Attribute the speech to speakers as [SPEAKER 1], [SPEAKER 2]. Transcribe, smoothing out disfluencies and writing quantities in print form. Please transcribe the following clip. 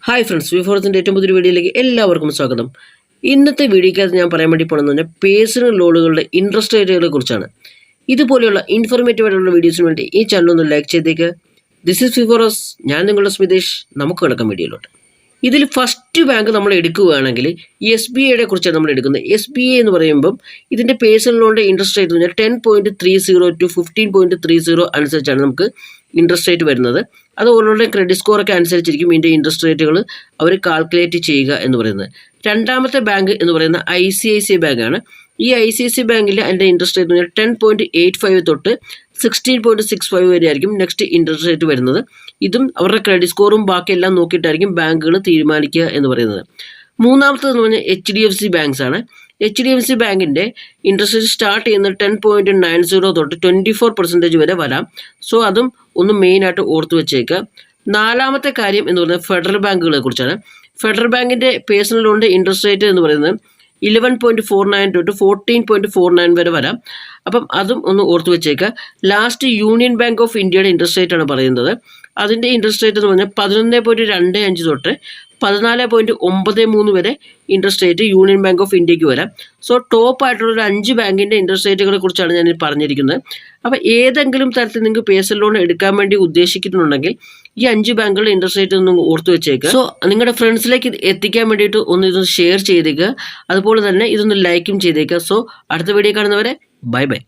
[SPEAKER 1] Hi friends, വിഫോറത്തിൻ്റെ ഏറ്റവും പുതിയൊരു വീഡിയോയിലേക്ക് എല്ലാവർക്കും സ്വാഗതം. ഇന്നത്തെ വീഡിയോക്കകത്ത് ഞാൻ പറയാൻ വേണ്ടി പോകുന്നത് പറഞ്ഞാൽ പേഴ്സണൽ ലോണുകളുടെ ഇൻട്രസ്റ്റ് റേറ്റുകളെ കുറിച്ചാണ്. ഇതുപോലെയുള്ള ഇൻഫോർമേറ്റീവ് ആയിട്ടുള്ള വീഡിയോസിന് വേണ്ടി ഈ ചാനൽ ഒന്ന് ലൈക്ക് ചെയ്തേക്ക്. ദിസ് ഇസ് വിഫോറസ്, ഞാൻ നിങ്ങളുടെ സ്മിതേഷ്. നമുക്ക് കിടക്കാം വീഡിയോയിലോട്ട്. ഇതിൽ ഫസ്റ്റ് ബാങ്ക് നമ്മൾ എടുക്കുകയാണെങ്കിൽ SBIയുടെ കുറിച്ചാണ് നമ്മൾ എടുക്കുന്നത്. SBI എന്ന് പറയുമ്പം ഇതിൻ്റെ പേഴ്സണൽ ലോണിൻ്റെ ഇൻട്രസ്റ്റ് റേറ്റ് എന്ന് പറഞ്ഞാൽ 10.30 to 15.30 അനുസരിച്ചാണ് നമുക്ക് ഇൻട്രസ്റ്റ് റേറ്റ് വരുന്നത്. അത് ഓരോരുടെ ക്രെഡിറ്റ് സ്കോറൊക്കെ അനുസരിച്ചിരിക്കും ഇതിൻ്റെ ഇൻട്രസ്റ്റ് റേറ്റുകൾ അവർ കാൽക്കുലേറ്റ് ചെയ്യുക എന്ന് പറയുന്നത്. രണ്ടാമത്തെ ബാങ്ക് എന്ന് പറയുന്നത് ICICI ബാങ്കാണ്. ഈ ICICI ബാങ്കിൽ അതിൻ്റെ ഇൻട്രസ്റ്റ് റേറ്റ് എന്ന് പറഞ്ഞാൽ 10.85 തൊട്ട് 16.65 വരെ ആയിരിക്കും നെക്സ്റ്റ് ഇൻട്രസ്റ്റ് റേറ്റ് വരുന്നത്. ഇതും അവരുടെ ക്രെഡിറ്റ് സ്കോറും ബാക്കിയെല്ലാം നോക്കിയിട്ടായിരിക്കും ബാങ്കുകൾ തീരുമാനിക്കുക എന്ന് പറയുന്നത്. മൂന്നാമത്തേതെന്ന് പറഞ്ഞാൽ HDFC ബാങ്ക്സ് ആണ്. HDFC ബാങ്കിൻ്റെ ഇൻട്രസ്റ്റ് റേറ്റ് സ്റ്റാർട്ട് ചെയ്യുന്നത് 10.90 തൊട്ട് 24% വരെ വരാം. സോ അതും ഒന്ന് മെയിനായിട്ട് ഓർത്ത് വെച്ചേക്കുക. നാലാമത്തെ കാര്യം എന്ന് പറയുന്നത് ഫെഡറൽ ബാങ്കുകളെ കുറിച്ചാണ്. ഫെഡറൽ ബാങ്കിൻ്റെ പേഴ്സണൽ ലോണിൻ്റെ ഇൻട്രസ്റ്റ് റേറ്റ് എന്ന് പറയുന്നത് 11.49 തൊട്ട് 14.49 വരെ വരാം. അപ്പം അതും ഒന്ന് ഓർത്ത് വെച്ചേക്കുക. ലാസ്റ്റ് യൂണിയൻ ബാങ്ക് ഓഫ് ഇന്ത്യയുടെ ഇൻട്രസ്റ്റ് റേറ്റ് ആണ് പറയുന്നത്. അതിൻ്റെ ഇൻട്രസ്റ്റ് റേറ്റ് എന്ന് പറഞ്ഞാൽ 11.25 തൊട്ട് 14.93 വരെ interest rate union bank of ഇന്ത്യക്ക് വരാം. സോ ടോപ്പ് ആയിട്ടുള്ള ഒരു 5 ബാങ്കിൻ്റെ ഇൻട്രസ്റ്റ് റേറ്റുകളെ കുറിച്ചാണ് ഞാൻ പറഞ്ഞിരിക്കുന്നത്. അപ്പോൾ ഏതെങ്കിലും തരത്തിൽ നിങ്ങൾക്ക് പേഴ്സണൽ ലോൺ എടുക്കാൻ വേണ്ടി ഉദ്ദേശിക്കുന്നുണ്ടെങ്കിൽ ഈ 5 ബാങ്കുകളുടെ ഇൻട്രസ്റ്റ് റേറ്റ് ഒന്ന് ഓർത്ത് വെച്ചേക്കുക. സോ നിങ്ങളുടെ ഫ്രണ്ട്സിലേക്ക് എത്തിക്കാൻ വേണ്ടിയിട്ട് ഒന്ന് ഇതൊന്ന് ഷെയർ ചെയ്തേക്കുക. അതുപോലെ തന്നെ ഇതൊന്ന് ലൈക്കും ചെയ്തേക്കുക. സോ അടുത്ത വീഡിയോ കാണുന്നവരെ ബൈ ബൈ.